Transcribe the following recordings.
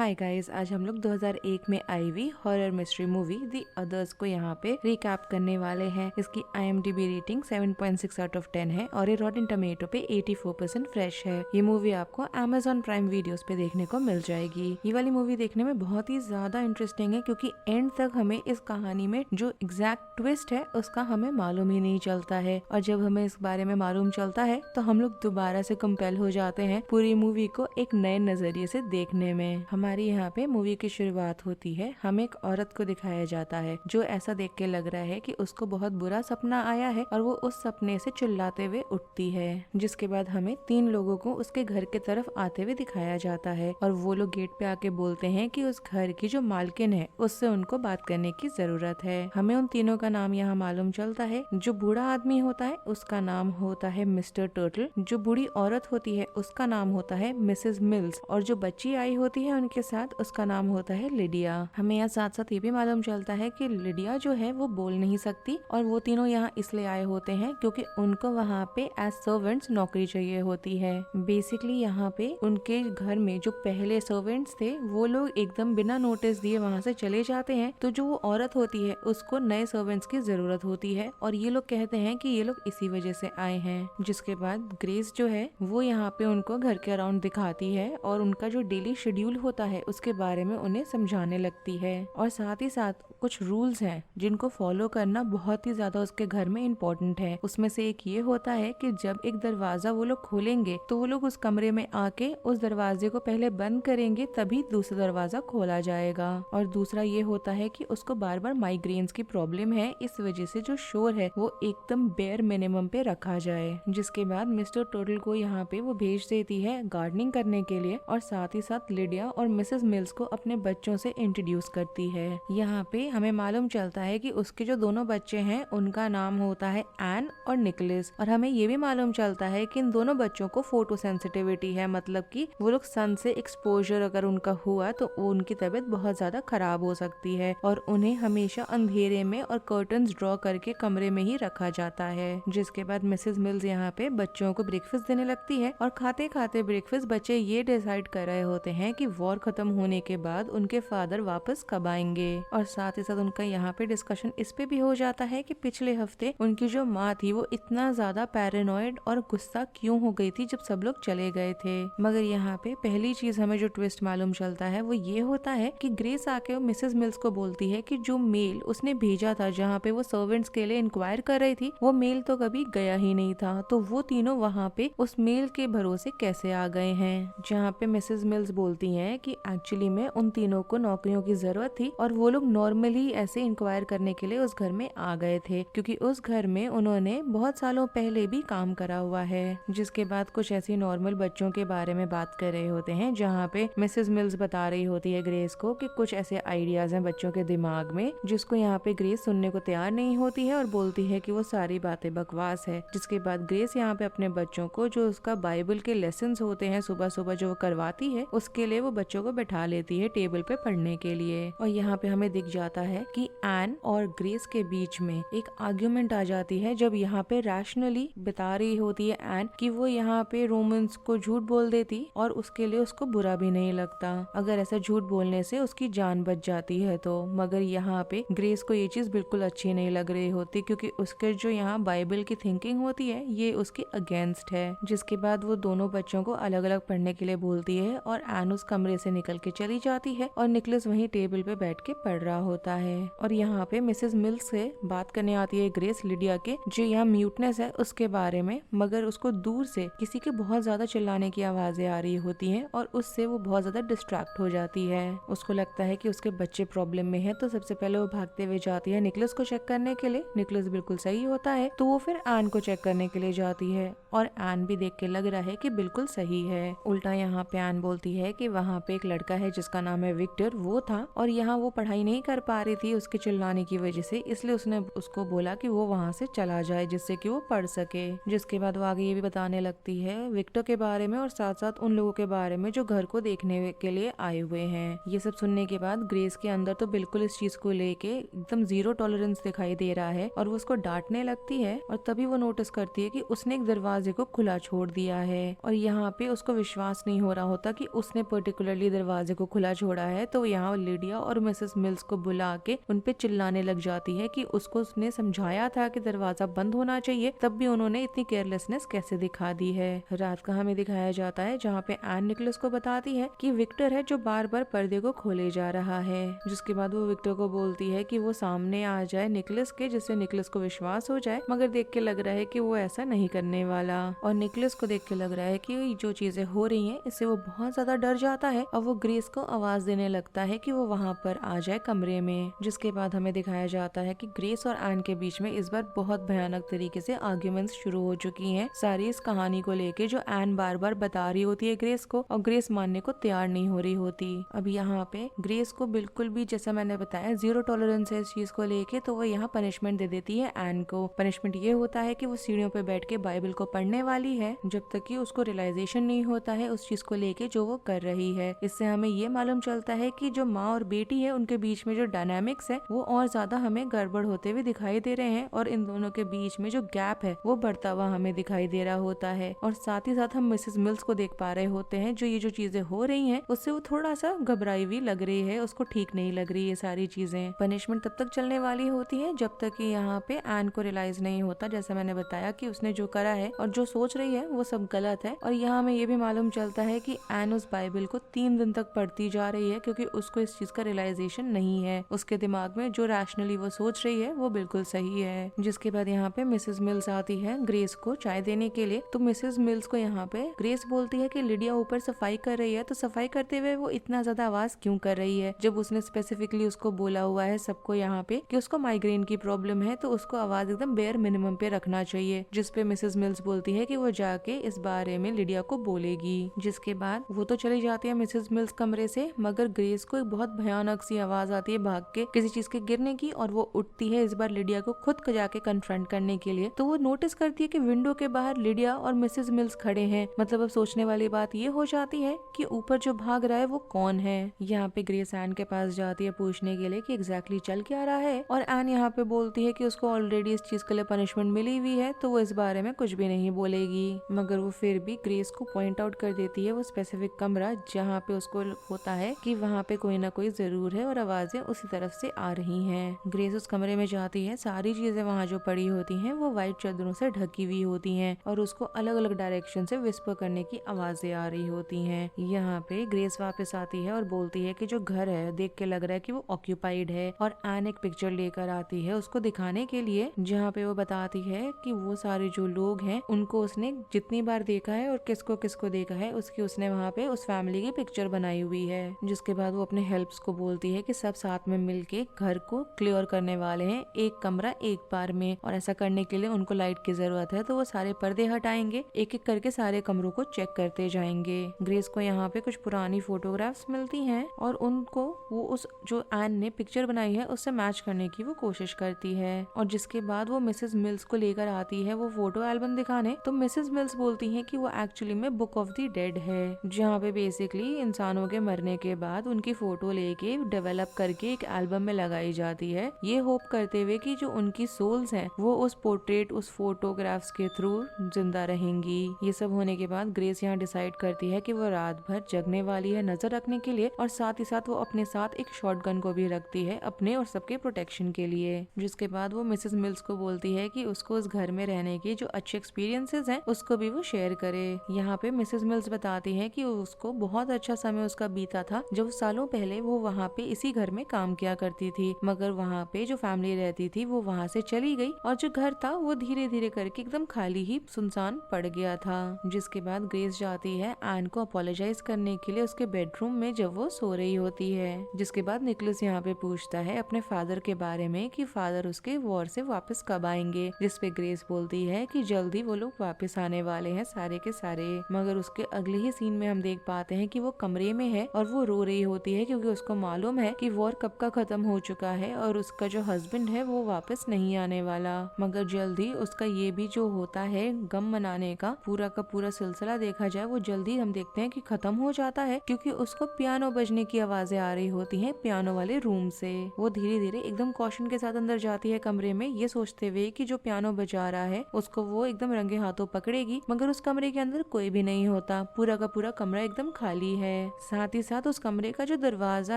Hi guys, आज हम लोग 2001 में आई हुई horror mystery movie the others को यहाँ पे रिकैप करने वाले हैं। इसकी IMDb रेटिंग 7.6 आउट ऑफ 10 है और ये रॉटेन टमेटो पे 84% फ्रेश है। ये मूवी आपको Amazon प्राइम वीडियोस पे देखने को मिल जाएगी। ये वाली मूवी देखने में बहुत ही ज्यादा इंटरेस्टिंग है क्योंकि एंड तक हमें इस कहानी में जो एग्जैक्ट ट्विस्ट है उसका हमें मालूम ही नहीं चलता है, और जब हमें इस बारे में मालूम चलता है तो हम लोग दोबारा से कंपेल हो जाते हैं पूरी मूवी को एक नए नजरिए से देखने में। हमारी यहाँ पे मूवी की शुरुआत होती है, हमें एक औरत को दिखाया जाता है जो ऐसा देख के लग रहा है कि उसको बहुत बुरा सपना आया है और वो उस सपने से चिल्लाते हुए उठती है। जिसके बाद हमें 3 लोगों को उसके घर की तरफ आते हुए दिखाया जाता है और वो लोग गेट पे आके बोलते हैं कि उस घर की जो मालकिन है उससे उनको बात करने की जरूरत है। हमें उन तीनों का नाम यहाँ मालूम चलता है। जो बूढ़ा आदमी होता है उसका नाम होता है मिस्टर टर्टल, जो बूढ़ी औरत होती है उसका नाम होता है मिसेस मिल्स, और जो बच्ची आई होती है उनके साथ उसका नाम होता है लिडिया। हमें यहाँ साथ साथ ये भी मालूम चलता है कि लिडिया जो है वो बोल नहीं सकती और वो तीनों यहाँ इसलिए आए होते हैं क्योंकि उनको वहाँ पे एज सर्वेंट्स नौकरी चाहिए होती है। बेसिकली यहाँ पे उनके घर में जो पहले सर्वेंट्स थे वो लोग एकदम बिना नोटिस दिए वहाँ से चले जाते हैं, तो जो वो औरत होती है उसको नए सर्वेंट्स की जरूरत होती है और ये लोग कहते हैं कि ये लोग इसी वजह से आए हैं। जिसके बाद ग्रेस जो है वो यहाँ पे उनको घर के अराउंड दिखाती है और उनका जो डेली शेड्यूल होता है उसके बारे में उन्हें समझाने लगती है, और साथ ही साथ कुछ रूल्स हैं जिनको फॉलो करना बहुत ही ज्यादा उसके घर में इम्पोर्टेंट है। उसमें से एक ये होता है कि जब एक दरवाजा वो लोग खोलेंगे तो वो लोग उस कमरे में आके उस दरवाजे को पहले बंद करेंगे तभी दूसरा दरवाजा खोला जाएगा। और दूसरा ये होता है कि उसको बार बार माइग्रेन्स की प्रॉब्लम है, इस वजह से जो शोर है वो एकदम बेयर मिनिमम पे रखा जाए। जिसके बाद मिस्टर टोटल को यहाँ पे वो भेज देती है गार्डनिंग करने के लिए और साथ ही साथ लिडिया और मिसेस मिल्स को अपने बच्चों से इंट्रोड्यूस करती है। यहाँ पे हमें मालूम चलता है कि उसके जो दोनों बच्चे हैं उनका नाम होता है एन और निकोलस, और हमें ये भी मालूम चलता है कि इन दोनों बच्चों को फोटो सेंसिटिविटी है, मतलब कि वो लोग सन से एक्सपोजर अगर उनका हुआ तो उनकी तबीयत बहुत ज्यादा खराब हो सकती है और उन्हें हमेशा अंधेरे में और कर्टन्स ड्रॉ करके कमरे में ही रखा जाता है। जिसके बाद मिसेस मिल्स यहाँ पे बच्चों को ब्रेकफास्ट देने लगती है और खाते खाते ब्रेकफास्ट बच्चे ये डिसाइड कर रहे होते हैं कि वॉर खत्म होने के बाद उनके फादर वापस कब आएंगे। और साथ ही साथ उनका यहाँ पे डिस्कशन इस पे भी हो जाता है कि पिछले हफ्ते उनकी जो माँ थी वो इतना ज्यादा पैरानॉइड और गुस्सा क्यों हो गई थी जब सब लोग चले गए थे। मगर यहाँ पे पहली चीज हमें जो ट्विस्ट मालूम चलता है वो ये होता है कि ग्रेस आके मिसेस मिल्स को बोलती है कि जो मेल उसने भेजा था जहाँ पे वो सर्वेंट्स के लिए इंक्वायर कर रही थी वो मेल तो कभी गया ही नहीं था, तो वो तीनों वहाँ पे उस मेल के भरोसे कैसे आ गए हैं। जहाँ पे मिसेस मिल्स बोलती हैं कि एक्चुअली में उन तीनों को नौकरियों की जरूरत थी और वो लोग नॉर्मली ऐसे इंक्वायर करने के लिए उस घर में आ गए थे क्योंकि उस घर में उन्होंने बहुत सालों पहले भी काम करा हुआ है। जिसके बाद कुछ ऐसी नॉर्मल बच्चों के बारे में बात कर रहे होते हैं जहाँ पे मिसेस मिल्स बता रही होती है ग्रेस को कि कुछ ऐसे आइडियाज हैं बच्चों के दिमाग में जिसको यहाँ पे ग्रेस सुनने को तैयार नहीं होती है और बोलती है कि वो सारी बातें बकवास है। जिसके बाद ग्रेस यहाँ पे अपने बच्चों को जो उसका बाइबल के लेसन होते हैं सुबह सुबह जो वो करवाती है उसके लिए वो बच्चों को बैठा लेती है टेबल पे पढ़ने के लिए। और यहाँ पे हमें दिख जाता है कि एन और ग्रेस के बीच में एक आर्ग्यूमेंट आ जाती है जब यहाँ पे रैशनली बता रही होती है एन कि वो यहाँ पे रोमन्स को झूठ बोल देती और उसके लिए उसको बुरा भी नहीं लगता अगर ऐसा झूठ बोलने से उसकी जान बच जाती है तो। मगर यहाँ पे ग्रेस को ये चीज बिल्कुल अच्छी नहीं लग रही होती क्योंकि उसके जो यहाँ बाइबल की थिंकिंग होती है ये उसके अगेंस्ट है। जिसके बाद वो दोनों बच्चों को अलग अलग पढ़ने के लिए बोलती है और एन उस कमरे से निकल के चली जाती है और निकोलस वहीं टेबल पे बैठ के पढ़ रहा होता है। और यहाँ पे मिसेस मिल्स से बात करने आती है ग्रेस लिडिया के जो यहाँ म्यूटनेस है उसके बारे में, मगर उसको दूर से किसी के बहुत ज्यादा चिल्लाने की आवाजें आ रही होती हैं और उससे वो बहुत ज्यादा डिस्ट्रैक्ट हो जाती है। उसको लगता है कि उसके बच्चे प्रॉब्लम में है तो सबसे पहले वो भागते हुए जाती है निकोलस को चेक करने के लिए। निकोलस बिल्कुल सही होता है तो वो फिर एन को चेक करने के लिए जाती है और एन भी देख के लग रहा है कि बिल्कुल सही है। उल्टा यहाँ पे एन बोलती है कि वहाँ पे एक लड़का है जिसका नाम है विक्टर, वो था और यहाँ वो पढ़ाई नहीं कर पा रही थी उसके चिल्लाने की वजह से, इसलिए उसने उसको बोला कि वो वहाँ से चला जाए जिससे कि वो पढ़ सके। जिसके बाद वो आगे ये भी बताने लगती है विक्टर के बारे में और साथ साथ उन लोगों के बारे में जो घर को देखने के लिए आए हुए हैं। ये सब सुनने के बाद ग्रेस के अंदर तो बिल्कुल इस चीज को लेके एकदम जीरो टॉलरेंस दिखाई दे रहा है और वो उसको डांटने लगती है और तभी वो नोटिस करती है कि उसने एक दरवाजे को खुला छोड़ दिया है और यहाँ पे उसको विश्वास नहीं हो रहा होता कि उसने पर्टिकुलरली दरवाजे को खुला छोड़ा है, तो यहाँ लिडिया और मिसेस मिल्स को बुला के उन पे चिल्लाने लग जाती है कि उसको उसने समझाया था कि दरवाजा बंद होना चाहिए, तब भी उन्होंने इतनी केयरलेसनेस कैसे दिखा दी है। रात का हमें दिखाया जाता है जहाँ पे एन निकोलस को बताती है कि विक्टर है जो बार बार पर्दे को खोले जा रहा है, जिसके बाद वो विक्टर को बोलती है कि वो सामने आ जाए निकोलस के, जिससे निकोलस को विश्वास हो जाए, मगर देख के लग रहा है कि वो ऐसा नहीं करने वाला। और निकोलस को देख के लग रहा है कि जो चीजें हो रही हैं इससे वो बहुत ज्यादा डर जाता है और वो ग्रेस को आवाज देने लगता है कि वो वहाँ पर आ जाए कमरे में। जिसके बाद हमें दिखाया जाता है कि ग्रेस और एन के बीच में इस बार बहुत भयानक तरीके से आर्ग्यूमेंट्स शुरू हो चुकी हैं, सारी इस कहानी को लेके, जो एन बार बार बता रही होती है ग्रेस को और ग्रेस मानने को तैयार नहीं हो रही होती। अब यहाँ पे ग्रेस को बिल्कुल भी, जैसा मैंने बताया, 0 टॉलरेंस है इस चीज को लेके, तो वो यहाँ पनिशमेंट दे देती है एन को। पनिशमेंट ये होता है कि वो सीढ़ियों पे बैठ के बाइबल को पढ़ने वाली है जब तक कि उसको रियलाइजेशन नहीं होता है उस चीज को लेके जो वो कर रही है। इससे हमें ये मालूम चलता है कि जो माँ और बेटी है उनके बीच में जो डायनामिक्स है वो और ज्यादा हमें गड़बड़ होते हुए दिखाई दे रहे हैं और इन दोनों के बीच में जो गैप है वो बढ़ता हुआ हमें दिखाई दे रहा होता है। और साथ ही साथ हम मिसेस मिल्स को देख पा रहे होते हैं जो ये जो चीजें हो रही हैं उससे वो थोड़ा सा घबराई हुई लग रही है, उसको ठीक नहीं लग रही है सारी चीजें। पनिशमेंट तब तक चलने वाली होती है जब तक कि यहाँ पे एन को रियलाइज नहीं होता, जैसा मैंने बताया, कि उसने जो करा है और जो सोच रही है वो सब गलत है। और यहाँ हमें ये भी मालूम चलता है कि एन उस बाइबल को 3 दिन तक पढ़ती जा रही है क्योंकि उसको इस चीज का रियलाइजेशन नहीं है। उसके दिमाग में जो रैशनली वो सोच रही है वो बिल्कुल सही है। जिसके बाद यहाँ पे मिसेस मिल्स आती है ग्रेस को चाय देने के लिए, तो मिसेस मिल्स को यहाँ पे ग्रेस बोलती है कि लिडिया ऊपर सफाई कर रही है, तो सफाई करते हुए वो इतना ज्यादा आवाज क्यों कर रही है, जब उसने स्पेसिफिकली उसको बोला हुआ है सबको यहाँ पे कि उसको माइग्रेन की प्रॉब्लम है, तो उसको आवाज एकदम बेयर मिनिमम पे रखना चाहिए। जिसपे मिसेस मिल्स बोलती है कि वो जाके इस बारे में लिडिया को बोलेगी। जिसके बाद वो तो चली जाती है मिसेस मिल्स कमरे से, मगर ग्रेस को एक बहुत भयानक सी आवाज आती है भाग के किसी चीज के गिरने की, और वो उठती है इस बार लिडिया को खुद को जाके कन्फ्रंट करने के लिए। तो वो नोटिस करती है कि विंडो के बाहर लिडिया और मिसेस मिल्स खड़े हैं। मतलब अब सोचने वाली बात ये हो जाती है कि ऊपर जो भाग रहा है वो कौन है। यहाँ पे ग्रेस एन के पास जाती है पूछने के लिए कि एग्जैक्टली चल क्या रहा है, और एन यहाँ पे बोलती है कि उसको ऑलरेडी इस चीज के लिए पनिशमेंट मिली हुई है तो वो इस बारे में कुछ भी नहीं बोलेगी। मगर वो फिर भी ग्रेस को पॉइंट आउट कर देती है वो स्पेसिफिक कमरा जहाँ पे उसको होता है कि वहाँ पे कोई ना कोई जरूर है और आवाजें उसी तरफ से आ रही हैं। ग्रेस उस कमरे में जाती है, सारी चीजें वहाँ जो पड़ी होती हैं वो व्हाइट चादरों से ढकी हुई होती हैं और उसको अलग अलग डायरेक्शन से विस्पर करने की आवाजें आ रही होती हैं। यहाँ पे ग्रेस वापस आती है और बोलती है कि जो घर है देख के लग रहा है कि वो ऑक्यूपाइड है, और एन एक पिक्चर लेकर आती है उसको दिखाने के लिए, जहाँ पे वो बताती है कि वो सारे जो लोग हैं उनको उसने जितनी बार देखा है और किसको किसको देखा है उसकी उसने वहाँ पे उस फैमिली की पिक्चर बनाई हुई है। जिसके बाद वो अपने हेल्प्स को बोलती है कि सब साथ में मिलके घर को क्लियर करने वाले हैं, एक कमरा एक बार में, और ऐसा करने के लिए उनको लाइट की जरूरत है, तो वो सारे पर्दे हटाएंगे, एक एक करके सारे कमरों को चेक करते जाएंगे। ग्रेस को यहाँ पे कुछ पुरानी फोटोग्राफ्स मिलती हैं और उनको वो उस जो एन ने पिक्चर बनाई है उससे मैच करने की वो कोशिश करती है। और जिसके बाद वो मिसेस मिल्स को लेकर आती है वो फोटो एल्बम दिखाने, तो मिसेस मिल्स बोलती है कि वो एक्चुअली में बुक ऑफ द डेड है, जहाँ पे बेसिकली इंसानों के मरने के बाद उनकी फोटो लेके डेवलप करके एक एल्बम में लगाई जाती है, ये होप करते हुए कि जो उनकी सोल्स हैं वो उस पोर्ट्रेट उस फोटोग्राफ्स के थ्रू जिंदा रहेंगी। ये सब होने के बाद ग्रेस यहाँ डिसाइड करती है कि वो रात भर जगने वाली है नजर रखने के लिए, और साथ ही साथ वो अपने साथ एक शॉटगन को भी रखती है अपने और सबके प्रोटेक्शन के लिए। जिसके बाद वो मिसेस मिल्स को बोलती है कि उसको उस घर में रहने के जो अच्छे एक्सपीरियंसेस हैं उसको भी वो शेयर करे। यहाँ पे मिसेस मिल्स बताती है कि उसको बहुत अच्छा समय उसका बीता था जब सालों पहले वो वहाँ पे इसी घर में काम किया करती थी, मगर वहाँ पे जो फैमिली रहती थी वो वहाँ से चली गई और जो घर था वो धीरे धीरे करके एकदम खाली ही सुनसान पड़ गया था। जिसके बाद ग्रेस जाती है एन को अपोलोजाइज करने के लिए उसके बेडरूम में जब वो सो रही होती है। जिसके बाद निकोलस यहाँ पे पूछता है अपने फादर के बारे में कि फादर उसके वॉर से वापस कब आएंगे, जिसपे ग्रेस बोलती है कि जल्दी वो लोग वापस आने वाले हैं सारे के सारे। मगर उसके अगले ही सीन में हम देख पाते हैं कि वो कमरे में है और वो रो रही होती है क्योंकि उसको मालूम है कि वॉर कब का खत्म हो चुका है और उसका जो हस्बैंड है वो वापस नहीं आने वाला। मगर जल्दी उसका ये भी जो होता है गम मनाने का पूरा सिलसिला देखा जाए वो जल्दी हम देखते हैं कि खत्म हो जाता है, क्योंकि उसको पियानो बजने की आवाजें आ रही होती हैं पियानो वाले रूम से। वो धीरे धीरे एकदम कॉशन के साथ अंदर जाती है कमरे में, ये सोचते हुए कि जो पियानो बजा रहा है उसको वो एकदम रंगे हाथों पकड़ेगी, मगर उस कमरे के अंदर कोई भी नहीं होता, पूरा का पूरा कमरा एकदम खाली है। साथ ही साथ उस कमरे का जो दरवाजा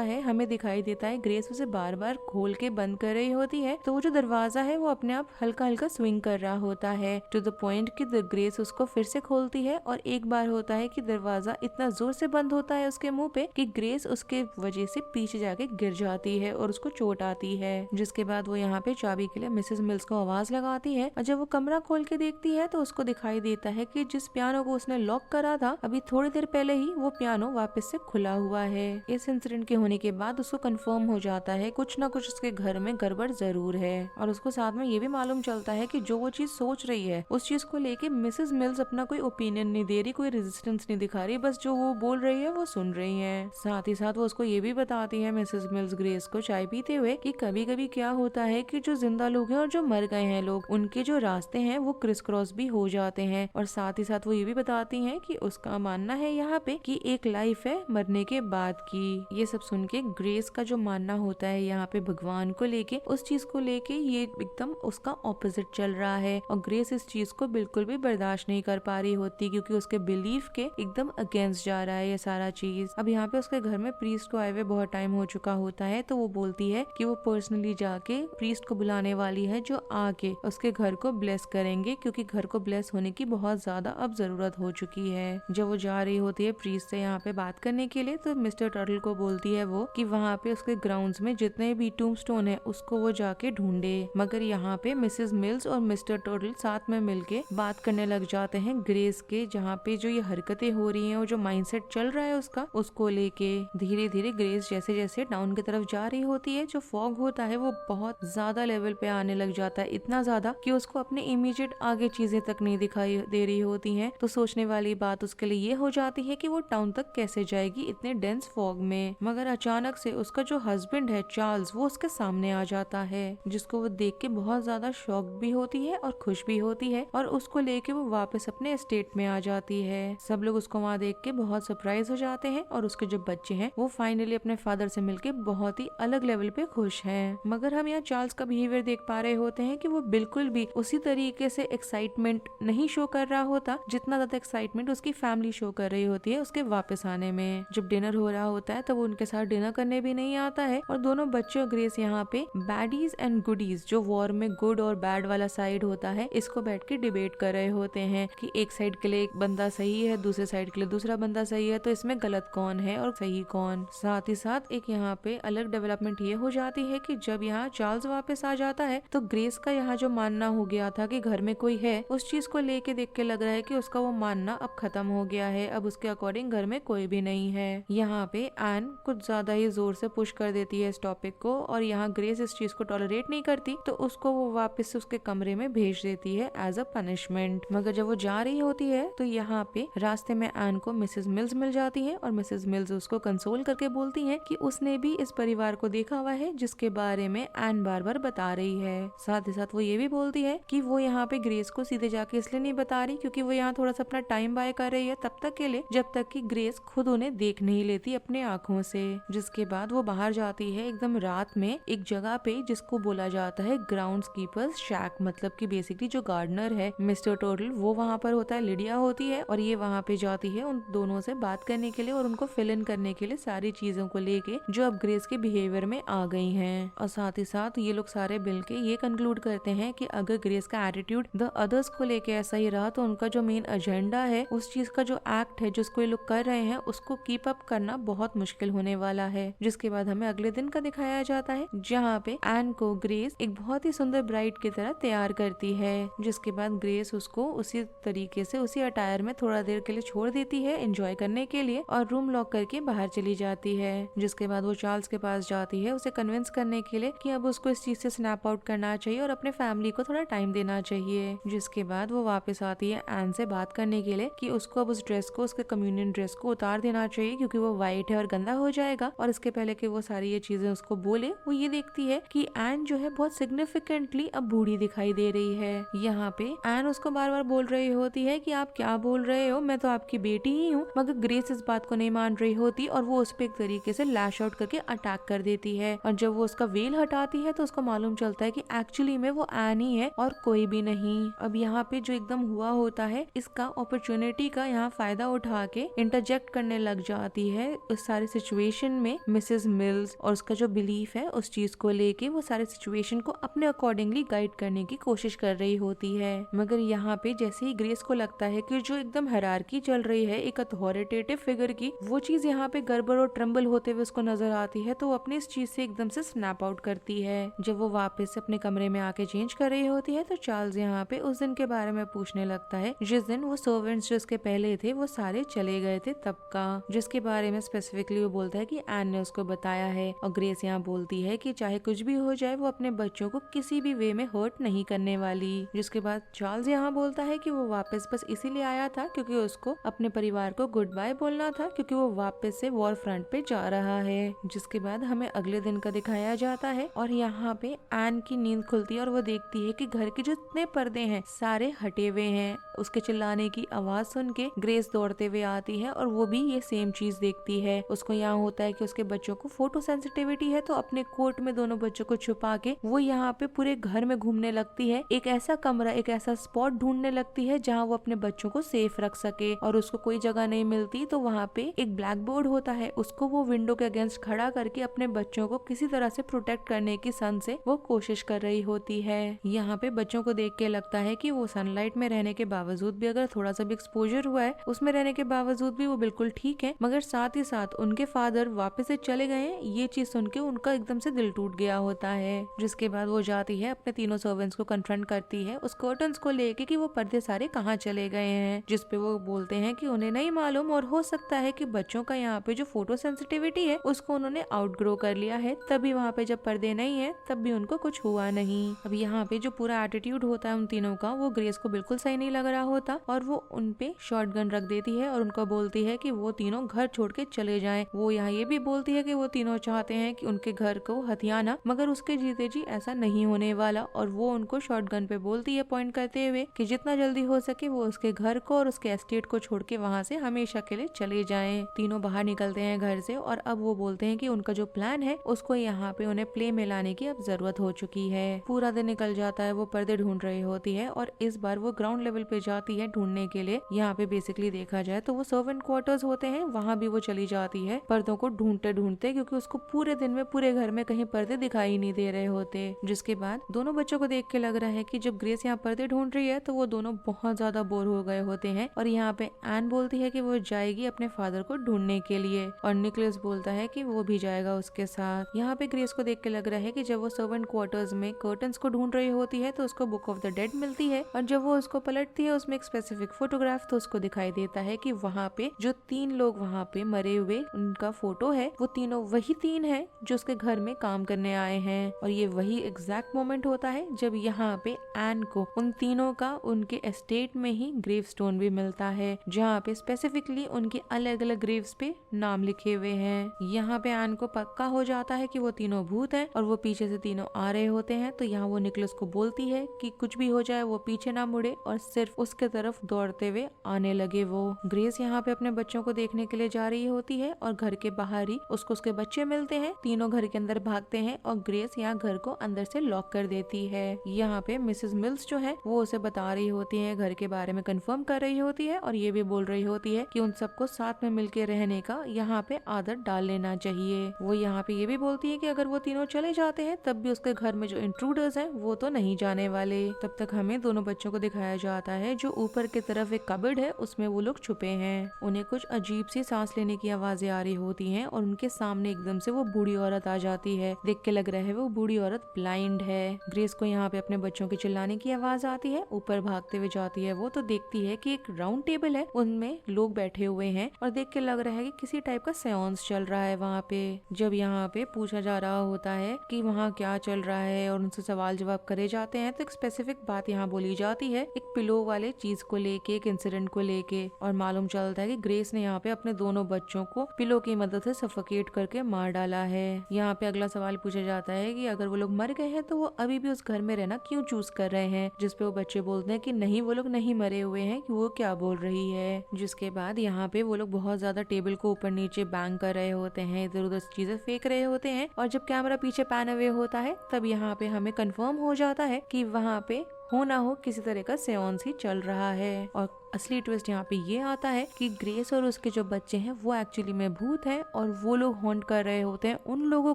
है हमें दिखाई देता है ग्रेस उसे बार बार खोल के बंद कर रही होती है, तो वो जो दरवाजा है वो अपने आप हल्का हल्का स्विंग कर रहा होता है, टू द पॉइंट कि ग्रेस उसको फिर से खोलती है। और एक बार होता है कि दरवाजा इतना जोर से बंद होता है उसके मुंह पे कि ग्रेस उसके वजह से पीछे जाके गिर जाती है और उसको चोट आती है। जिसके बाद वो यहाँ पे चाबी के लिए मिसेस मिल्स को आवाज लगाती है और जब वो कमरा खोल के देखती है तो उसको दिखाई देता है कि जिस पियानो को उसने लॉक करा था अभी थोड़ी देर पहले ही वो पियानो वापस से खुला हुआ है। इस इंसिडेंट के होने के बाद उसको कंफर्म हो जाता है कुछ ना कुछ उसके घर में गड़बड़ जरूर है, और उसको साथ में ये भी मालूम चलता है कि जो वो चीज सोच रही है उस चीज को लेके मिसेस मिल्स अपना कोई ओपिनियन नहीं दे रही, कोई रेजिस्टेंस नहीं दिखा रही, बस जो वो बोल रही है वो सुन रही है। साथ ही साथ वो उसको ये भी बताती है मिसेस मिल्स ग्रेस को चाय पीते हुए कि कभी कभी क्या होता है कि जो जिंदा लोग हैं और जो मर गए हैं लोग, उनके जो रास्ते हैं वो क्रिस क्रॉस भी हो जाते हैं। और साथ ही साथ वो ये भी बताती हैं कि उसका मानना है यहाँ पे कि एक लाइफ है मरने के बाद की। ये सब सुन के ग्रेस का जो मानना होता है यहाँ पे भगवान को लेके, उस चीज को लेके ये एकदम उसका ऑपोजिट चल रहा है और ग्रेस इस चीज को बिल्कुल भी बर्दाश्त नहीं कर पा रही होती क्योंकि उसके बिलीफ के एकदम अगेंस्ट जा रहा है ये सारा चीज। अब यहाँ पे उसके घर में प्रीस्ट को आए हुए बहुत टाइम हो चुका होता है, तो वो बोलती है कि वो पर्सनली जाके प्रीस्ट को बुलाने वाली है जो आके उसके घर को ब्लेस करेंगे क्योंकि घर को ब्लेस होने की बहुत ज्यादा अब जरूरत हो चुकी है। जब वो जा रही होती है प्रीस्ट से यहाँ पे बात करने के लिए तो मिस्टर टर्टल को बोलती है वो कि वहाँ पे उसके ग्राउंड्स में जितने भी टूम्बस्टोन है उसको वो जाके ढूंढे। मगर यहाँ पे मिसेस मिल्स और मिस्टर टर्टल साथ में मिलके बात करने लग जाते हैं ग्रेस के, जहाँ पे जो ये हरकतें हो रही हैं और जो माइंडसेट चल रहा है उसका, उसको लेके धीरे धीरे ग्रेस जैसे जैसे टाउन की तरफ जा रही होती है जो फॉग होता है वो बहुत ज्यादा लेवल पे आने लग जाता है, इतना ज्यादा कि उसको अपने इमीडिएट आगे चीजें तक नहीं दिखाई दे रही होती हैं। तो सोचने वाली बात उसके लिए ये हो जाती है कि वो टाउन तक कैसे जाएगी इतने डेंस फॉग में। मगर अचानक से उसका जो हस्बैंड है चार्ल्स वो उसके सामने आ जाता है, जिसको वो देख के बहुत ज्यादा शॉक भी होती है और खुश भी होती है और उसको लेके वो वापस अपने एस्टेट में आ जाती है। सब लोग उसको वहाँ देख के बहुत सरप्राइज हो जाते हैं और उसके जो बच्चे हैं वो फाइनली अपने फादर से मिलके बहुत ही अलग लेवल पे खुश हैं। मगर हम यहाँ चार्ल्स का बिहेवियर देख पा रहे होते हैं कि वो बिल्कुल भी उसी तरीके से एक्साइटमेंट नहीं शो कर रहा होता जितना ज्यादा एक्साइटमेंट उसकी फैमिली शो कर रही होती है उसके वापस आने में। जब डिनर हो रहा होता है तो वो उनके साथ डिनर करने भी नहीं आता है और दोनों बच्चे और ग्रेस यहाँ पे बैडीज एंड गुडीज, जो वॉर में गुड और बैड वाला साइड होता है, इसको बैठ के डिबेट कर रहे होते हैं कि एक साइड के लिए एक बंदा सही है, दूसरे साइड के लिए दूसरा बंदा सही है, तो इसमें गलत कौन है और सही कौन। साथ ही साथ एक यहाँ पे अलग डेवलपमेंट ये हो जाती है कि जब यहाँ चार्ल्स वापस आ जाता है तो ग्रेस का यहाँ जो मानना हो गया था कि घर में कोई है, उस चीज को लेके देख के लग रहा है कि उसका वो मानना अब खत्म हो गया है, अब उसके अकॉर्डिंग घर में कोई भी नहीं है। यहाँ पे एन कुछ ज्यादा ही जोर से पुश कर देती है इस टॉपिक को और यहाँ ग्रेस इस चीज को टॉलरेट नहीं करती तो उसको वो वापस से उसके कमरे में भेज देती है एज अ पनिशमेंट। मगर जब वो जा रही होती है तो यहाँ पे रास्ते में एन को मिसेस मिल्स मिल जाती है और मिसेस मिल्स उसको कंसोल करके बोलती है कि उसने भी इस परिवार को देखा हुआ है जिसके बारे में एन बार बार बता रही है। साथ ही साथ वो ये भी बोलती है कि वो यहाँ पे ग्रेस को सीधे जाके इसलिए नहीं बता रही क्योंकि वो यहाँ थोड़ा सा अपना टाइम बाय कर रही है तब तक के लिए जब तक कि ग्रेस खुद उन्हें देख नहीं लेती अपने आँखों से। जिसके बाद वो बाहर जाती है एकदम रात में एक जगह पे जिसको बोला जाता है ग्राउंड कीपर्स शैक, मतलब कि बेसिकली जो गार्डनर है मिस्टर टोटल वो वहाँ पर होता है, लिडिया होती है और ये वहाँ पे जाती है उन दोनों से बात करने के लिए और उनको फिल इन करने के लिए सारी चीजों को लेके जो अब ग्रेस के बिहेवियर में आ गई हैं। और साथ ही साथ ये लोग सारे मिलके ये कंक्लूड करते हैं कि अगर ग्रेस का एटीट्यूड द अदर्स को लेके ऐसा ही रहा तो उनका जो मेन एजेंडा है, उस चीज का जो एक्ट है जिसको ये लोग कर रहे हैं उसको कीप अप करना बहुत मुश्किल होने वाला है। जिसके बाद हमें अगले दिन का दिखाया जाता है जहाँ पे एन को ग्रेस एक बहुत ही सुंदर ब्राइड की तरह तैयार करती है। जिसके बाद ग्रेस उसको उसी तरीके से उसी अटायर में थोड़ा देर के लिए छोड़ देती है एंजॉय करने के लिए और रूम लॉक करके बाहर चली जाती है। जिसके बाद वो चार्ल्स के पास जाती है उसे कन्विंस करने के लिए कि अब उसको इस चीज से स्नैप आउट करना चाहिए और अपने फैमिली को थोड़ा टाइम देना चाहिए। जिसके बाद वो वापस आती है एन से बात करने के लिए कि उसको अब उस ड्रेस को, उसके कम्युनियन ड्रेस को उतार देना चाहिए क्योंकि वो व्हाइट है और गंदा हो जाएगा। और इसके पहले कि वो सारी ये चीजें उसको बोले, वो ये देखती है कि एन जो है बहुत सिग्निफिकेंटली अब बूढ़ी दिखाई दे रही है। यहाँ पे एन उसको बार बार बोल रही होती है कि आप क्या बोल रहे हो, मैं तो आपकी बेटी ही हूँ। मगर ग्रेस इस बात को नहीं मान रही होती और वो उस पे एक तरीके से लैश आउट करके अटैक कर देती है। और जब वो उसका वेल हटाती है तो उसको मालूम चलता है कि एक्चुअली में वो एन ही है और कोई भी नहीं। अब यहाँ पे जो एकदम हुआ होता है इसका अपॉर्चुनिटी का यहाँ फायदा उठा के इंटरजेक्ट करने करने लग जाती है उस सारे सिचुएशन में। मिसेस मिल्स और उसका जो बिलीफ है उस चीज को लेके वो सारे सिचुएशन को अपने अकॉर्डिंगली गाइड करने की कोशिश कर रही होती है। मगर यहाँ पे जैसे ही ग्रेस को लगता है कि जो एकदम हायरार्की चल रही है एक अथॉरिटेटिव फिगर की, वो चीज यहाँ पे गड़बड़ और ट्रम्बल होते हुए उसको नजर आती है, तो वो अपनी इस चीज से एकदम से स्नैप आउट करती है। जब वो वापस अपने कमरे में आके चेंज कर रही होती है तो चार्ल्स यहाँ पे उस दिन के बारे में पूछने लगता है जिस दिन वो सर्वेंट्स जो उसके पहले थे वो सारे चले गए थे तब का, जिसके बारे में स्पेसिफिकली वो बोलता है कि एन ने उसको बताया है। और ग्रेस यहाँ बोलती है कि चाहे कुछ भी हो जाए वो अपने बच्चों को किसी भी वे में हर्ट नहीं करने वाली। जिसके बाद चार्ल्स यहाँ बोलता है कि वो वापस बस इसीलिए आया था क्योंकि उसको अपने परिवार को गुड बाय बोलना था, क्योंकि वो वापस से वॉर फ्रंट पे जा रहा है। जिसके बाद हमें अगले दिन का दिखाया जाता है और यहाँ पे एन की नींद खुलती है और वो देखती है कि घर के जितने पर्दे हैं सारे हटे हुए हैं। उसके चिल्लाने की आवाज सुन के ग्रेस दौड़ते हुए आती है और वो भी ये सेम चीज देखती है। उसको यहाँ होता है कि उसके बच्चों को फोटो सेंसिटिविटी है, तो अपने कोट में दोनों बच्चों को छुपा के वो यहाँ पे पूरे घर में घूमने लगती है। एक ऐसा कमरा, एक ऐसा स्पॉट ढूंढने लगती है जहाँ वो अपने बच्चों को सेफ रख सके। और उसको कोई जगह नहीं मिलती तो वहाँ पे एक ब्लैक बोर्ड होता है, उसको वो विंडो के अगेंस्ट खड़ा करके अपने बच्चों को किसी तरह से प्रोटेक्ट करने की सन से वो कोशिश कर रही होती है। यहाँ पे बच्चों को देख के लगता है कि वो सनलाइट में रहने के बावजूद भी, अगर थोड़ा सा भी एक्सपोजर हुआ है उसमें रहने के बावजूद भी वो बिल्कुल ठीक है, मगर साथ ही साथ उनके फादर वापस से चले गए हैं ये चीज सुन के उनका एकदम से दिल टूट गया होता है। जिसके बाद वो जाती है अपने तीनों सर्वेंट्स को कन्फ्रंट करती है उस कर्टन्स को लेके कि वो पर्दे सारे कहाँ चले गए हैं, जिसपे वो बोलते हैं कि उन्हें नहीं मालूम और हो सकता है कि बच्चों का यहाँ पे जो फोटो सेंसिटिविटी है उसको उन्होंने आउटग्रो कर लिया है, तभी वहाँ पे जब पर्दे नहीं है तब भी उनको कुछ हुआ नहीं। अब यहाँ पे जो पूरा एटीट्यूड होता है उन तीनों का वो ग्रेस को बिल्कुल सही नहीं लग रहा होता और वो उनपे शॉटगन रख देती है और उनको बोलती है कि वो तीनों घर छोड़ के चले जाएं। वो यहाँ ये भी बोलती है कि वो तीनों चाहते हैं कि उनके घर को हथियाना, मगर उसके जीते जी ऐसा नहीं होने वाला। और वो उनको शॉटगन पे बोलती है पॉइंट करते हुए कि जितना जल्दी हो सके वो उसके घर को और उसके एस्टेट को छोड़ के वहाँ से हमेशा के लिए चले जाएं। तीनों बाहर निकलते हैं घर से और अब वो बोलते हैं कि उनका जो प्लान है उसको यहाँ पे उन्हें प्ले में लाने की अब जरूरत हो चुकी है। पूरा दिन निकल जाता है, वो पर्दे ढूंढ रही होती है और इस बार वो ग्राउंड लेवल पे जाती है ढूंढने के लिए। यहाँ पे बेसिकली देखा जाए तो वो सर्वेंट क्वार्टर्स होते हैं, वहाँ भी वो चली जाती है पर्दों को ढूंढते ढूंढते, क्योंकि उसको पूरे दिन में पूरे घर में कहीं पर्दे दिखाई नहीं दे रहे होते। जिसके बाद दोनों बच्चों को देख के लग रहा है कि जब ग्रेस यहाँ पर्दे ढूंढ रही है तो वो दोनों बहुत ज्यादा बोर हो गए होते हैं और यहाँ पे एन बोलती है कि वो जाएगी अपने फादर को ढूंढने के लिए और निकोलस बोलता है कि वो भी जाएगा उसके साथ। यहाँ पे ग्रेस को देख के लग रहा है कि जब वो सर्वेंट क्वार्टर्स में कर्टन्स को ढूंढ रही होती है तो उसको बुक ऑफ द डेड मिलती है और जब वो उसको पलटती है उसमें एक स्पेसिफिक फोटोग्राफ, तो उसको दिखाई देता है कि वहाँ पे जो 3 लोग वहाँ पे मरे हुए उनका फोटो है, वो तीनों वही 3 हैं जो उसके घर में काम करने आए हैं। और ये वही एग्जैक्ट मोमेंट होता है जब यहाँ पे एन को उन तीनों का उनके एस्टेट में ही ग्रेव स्टोन भी मिलता है, जहाँ पे स्पेसिफिकली उनके अलग अलग ग्रेव्स पे नाम लिखे हुए हैं। यहाँ पे एन को पक्का हो जाता है कि वो तीनों भूत हैं और वो पीछे से तीनों आ रहे होते हैं। तो यहाँ वो निकोलस को बोलती है कि कुछ भी हो जाए वो पीछे ना मुड़े और सिर्फ उसके तरफ दौड़ते हुए आने लगे। वो ग्रेस यहाँ पे अपने बच्चों को देखने के लिए जा रही होती है और घर के बाहर ही उसको उसके बच्चे मिलते हैं। तीनों घर के अंदर भागते हैं और ग्रेस यहाँ घर को अंदर से लॉक कर देती है। यहाँ पे मिसेस मिल्स जो है वो उसे बता रही होती है, घर के बारे में कंफर्म कर रही होती है और ये भी बोल रही होती है कि उन सबको साथ में मिलके रहने का यहाँ पे आदत डाल लेना चाहिए। वो यहाँ पे ये भी बोलती है कि अगर वो तीनों चले जाते हैं तब भी उसके घर में जो इंट्रूडर्स हैं वो तो नहीं जाने वाले। तब तक हमें दोनों बच्चों को दिखाया जाता है जो ऊपर की तरफ एक कबर्ड है उसमें वो लोग छुपे हैं। उन्हें कुछ अजीब सी सांस लेने की आवाजें आ रही होती हैं और उनके सामने एकदम से वो बूढ़ी औरत आ जाती है। देख के लग रहा है वो बूढ़ी औरत ब्लाइंड है। ग्रेस को यहाँ पे अपने बच्चों के चिल्लाने की आवाज आती है, ऊपर भागते हुए जाती है वो तो देखती है कि एक राउंड टेबल है उनमें लोग बैठे हुए हैं और देख के लग रहा है कि किसी टाइप का सेंस चल रहा है वहाँ पे। जब यहाँ पे पूछा जा रहा होता है कि वहाँ क्या चल रहा है और उनसे सवाल जवाब करे जाते हैं तो एक स्पेसिफिक बात यहाँ बोली जाती है एक पिलो वाले चीज को लेके, एक इंसिडेंट को लेके, और मालूम चलता है कि ग्रेस ने यहाँ पे अपने दोनों बच्चों को पिलो की मदद से सफोकेट करके मार डाला है। यहाँ पे अगला सवाल पूछा जाता है कि अगर वो लोग मर गए हैं तो वो अभी भी उस घर में रहना क्यों चूज कर रहे हैं, जिसपे वो बच्चे बोलते हैं कि नहीं वो लोग नहीं मरे हुए हैं, कि वो क्या बोल रही है। जिसके बाद यहाँ पे वो लोग बहुत ज्यादा टेबल को ऊपर नीचे बैंग कर रहे होते हैं, इधर उधर चीजें फेंक रहे होते हैं और जब कैमरा पीछे पैन अवे होता है तब यहाँ पे हमें कंफर्म हो जाता है कि वहाँ पे हो ना हो किसी तरह का सेंस ही चल रहा है। और असली ट्विस्ट यहाँ पे ये आता है कि ग्रेस और उसके जो बच्चे हैं वो एक्चुअली में भूत हैं और वो लोग हॉन्ट कर रहे होते हैं उन लोगों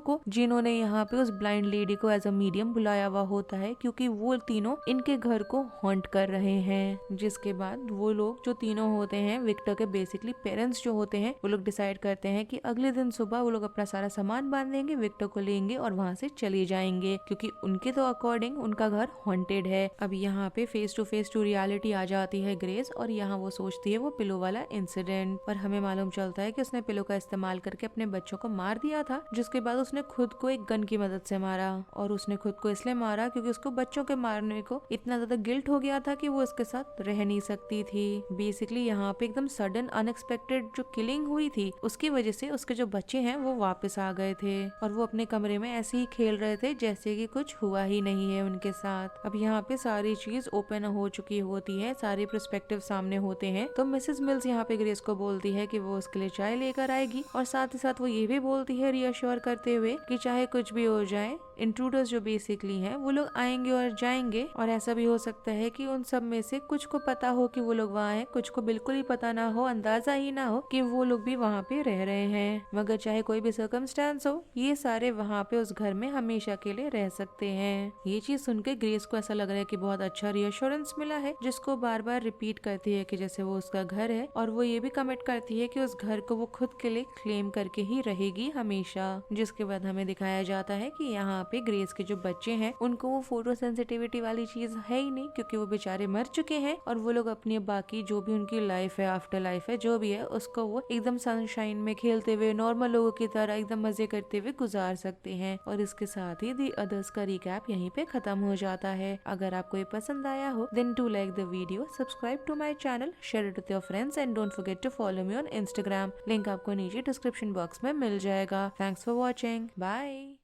को जिन्होंने यहाँ पे उस ब्लाइंड लेडी को एज अ मीडियम बुलाया हुआ होता है, क्योंकि वो तीनों इनके घर को हॉन्ट कर रहे हैं। जिसके बाद वो लोग जो तीनों होते हैं विक्टर के बेसिकली पेरेंट्स जो होते हैं वो लोग डिसाइड करते हैं कि अगले दिन सुबह वो लोग अपना सारा सामान बांधेंगे, विक्टर को लेंगे और वहाँ से चले जाएंगे, क्योंकि उनके तो अकॉर्डिंग उनका घर हॉन्टेड है। अब यहाँ पे फेस टू रियलिटी आ जाती है ग्रेस और यहाँ वो सोचती है वो पिलो वाला इंसिडेंट, पर हमें मालूम चलता है कि उसने पिलो का इस्तेमाल करके अपने बच्चों को मार दिया था, जिसके बाद उसने खुद को एक गन की मदद से मारा। और उसने खुद को इसलिए मारा क्योंकि उसको बच्चों के मारने को इतना ज्यादा गिल्ट हो गया था कि वो उसके साथ रह नहीं सकती थी। बेसिकली यहाँ पे एकदम सडन अनएक्सपेक्टेड जो किलिंग हुई थी उसकी वजह से उसके जो बच्चे हैं वो वापस आ गए थे और वो अपने कमरे में ऐसे ही खेल रहे थे जैसे कि कुछ हुआ ही नहीं है उनके साथ। अब यहाँ पे सारी चीज ओपन हो चुकी होती है, सारे पर्सपेक्टिव सामने होते हैं, तो मिसेस मिल्स यहाँ पे ग्रेस को बोलती है कि वो उसके लिए चाय लेकर आएगी और साथ ही साथ वो ये भी बोलती है रियश्योर करते हुए कि चाहे कुछ भी हो जाए इंट्रूडर्स जो बेसिकली हैं वो लोग आएंगे और जाएंगे और ऐसा भी हो सकता है कि उन सब में से कुछ को पता हो कि वो लोग वहाँ हैं, कुछ को बिल्कुल ही पता ना हो, अंदाजा ही ना हो कि वो लोग भी वहाँ पे रह रहे हैं। मगर चाहे कोई भी सर्कमस्टेंस हो ये सारे वहाँ पे उस घर में हमेशा के लिए रह सकते हैं। ये चीज सुनकर ग्रेस को ऐसा लग रहा है कि बहुत अच्छा रियश्योरेंस मिला है, जिसको बार बार रिपीट करती है कि जैसे वो उसका घर है और वो ये भी कमिट करती है कि उस घर को वो खुद के लिए क्लेम करके ही रहेगी हमेशा। जिसके बाद हमें दिखाया जाता है कि यहाँ पे ग्रेस के जो बच्चे हैं उनको वो फोटो सेंसिटिविटी वाली चीज है ही नहीं, क्योंकि वो बेचारे मर चुके हैं और वो लोग अपनी बाकी जो भी उनकी लाइफ है, आफ्टर लाइफ है, जो भी है उसको वो एकदम सनशाइन में खेलते हुए नॉर्मल लोगों की तरह एकदम मजे करते हुए गुजार सकते हैं। और इसके साथ ही दी अदर्स का रिकैप यहीं पे खत्म हो जाता है। अगर आपको ये पसंद आया हो then do like the video, subscribe to my channel, share it with your friends and don't forget to follow me on Instagram. Link आपको नीचे डिस्क्रिप्शन बॉक्स में मिल जाएगा। Thanks for watching, bye.